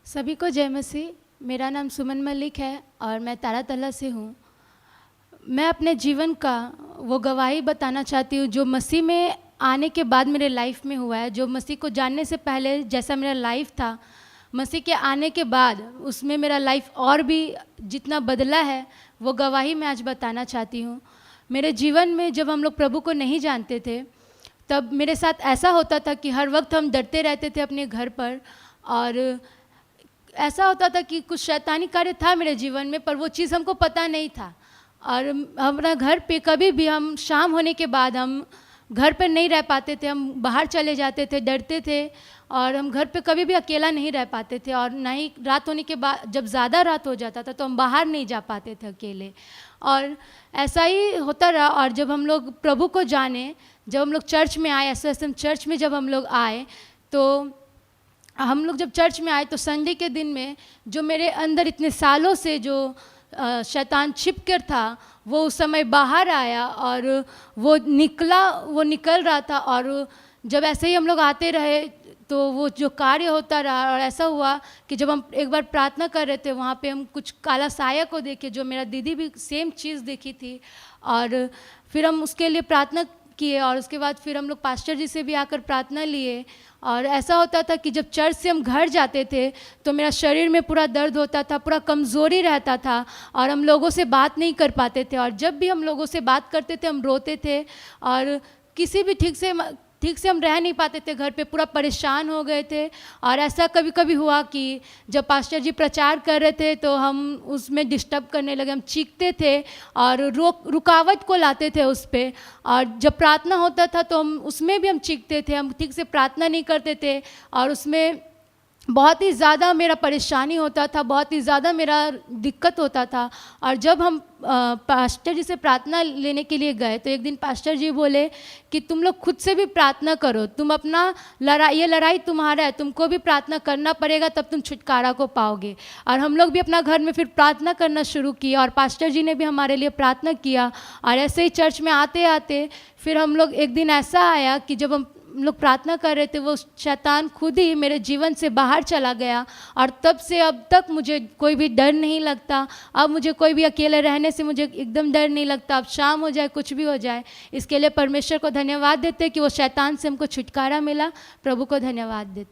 सभी को जय मसीह। मेरा नाम सुमन मलिक है और मैं तारातला से हूँ। मैं अपने जीवन का वो गवाही बताना चाहती हूँ जो मसीह में आने के बाद मेरे लाइफ में हुआ है। जो मसीह को जानने से पहले जैसा मेरा लाइफ था, मसीह के आने के बाद उसमें मेरा लाइफ और भी जितना बदला है, वो गवाही मैं आज बताना चाहती हूँ। मेरे जीवन में जब हम लोग प्रभु को नहीं जानते थे, तब मेरे साथ ऐसा होता था कि हर वक्त हम डरते रहते थे अपने घर पर, और ऐसा होता था कि कुछ शैतानी कार्य था मेरे जीवन में, पर वो चीज़ हमको पता नहीं था। और हमारा घर पे कभी भी हम शाम होने के बाद हम घर पर नहीं रह पाते थे, हम बाहर चले जाते थे, डरते थे। और हम घर पे कभी भी अकेला नहीं रह पाते थे, और ना ही रात होने के बाद जब ज़्यादा रात हो जाता था तो हम बाहर नहीं जा पाते थे अकेले। और ऐसा ही होता रहा। और जब हम लोग प्रभु को जाने, जब हम लोग चर्च में आए, एसएसएम चर्च में जब हम लोग आए, तो हम लोग जब चर्च में आए तो संडे के दिन में जो मेरे अंदर इतने सालों से जो शैतान छिप कर था, वो उस समय बाहर आया और वो निकल रहा था। और जब ऐसे ही हम लोग आते रहे तो वो जो कार्य होता रहा, और ऐसा हुआ कि जब हम एक बार प्रार्थना कर रहे थे, वहाँ पे हम कुछ काला साया को देखे, जो मेरा दीदी भी सेम चीज़ देखी थी। और फिर हम उसके लिए प्रार्थना किए, और उसके बाद फिर हम लोग पास्टर जी से भी आकर प्रार्थना लिए। और ऐसा होता था कि जब चर्च से हम घर जाते थे तो मेरा शरीर में पूरा दर्द होता था, पूरा कमज़ोरी रहता था, और हम लोगों से बात नहीं कर पाते थे। और जब भी हम लोगों से बात करते थे हम रोते थे, और किसी भी ठीक से हम रह नहीं पाते थे घर पे, पूरा परेशान हो गए थे। और ऐसा कभी कभी हुआ कि जब पास्टर जी प्रचार कर रहे थे तो हम उसमें डिस्टर्ब करने लगे, हम चीखते थे और रुकावट को लाते थे उस पर। और जब प्रार्थना होता था तो हम उसमें भी हम चीखते थे, हम ठीक से प्रार्थना नहीं करते थे, और उसमें बहुत ही ज़्यादा मेरा परेशानी होता था, बहुत ही ज़्यादा मेरा दिक्कत होता था। और जब हम पास्टर जी से प्रार्थना लेने के लिए गए तो एक दिन पास्टर जी बोले कि तुम लोग खुद से भी प्रार्थना करो, तुम अपना ये लड़ाई तुम्हारा है, तुमको भी प्रार्थना करना पड़ेगा, तब तुम छुटकारा को पाओगे। और हम लोग भी अपना घर में फिर प्रार्थना करना शुरू किया, और पास्टर जी ने भी हमारे लिए प्रार्थना किया। और ऐसे ही चर्च में आते आते फिर हम लोग एक दिन ऐसा आया कि जब हम लोग प्रार्थना कर रहे थे, वो शैतान खुद ही मेरे जीवन से बाहर चला गया। और तब से अब तक मुझे कोई भी डर नहीं लगता। अब मुझे कोई भी अकेले रहने से मुझे एकदम डर नहीं लगता। अब शाम हो जाए, कुछ भी हो जाए, इसके लिए परमेश्वर को धन्यवाद देते कि वो शैतान से हमको छुटकारा मिला। प्रभु को धन्यवाद देते।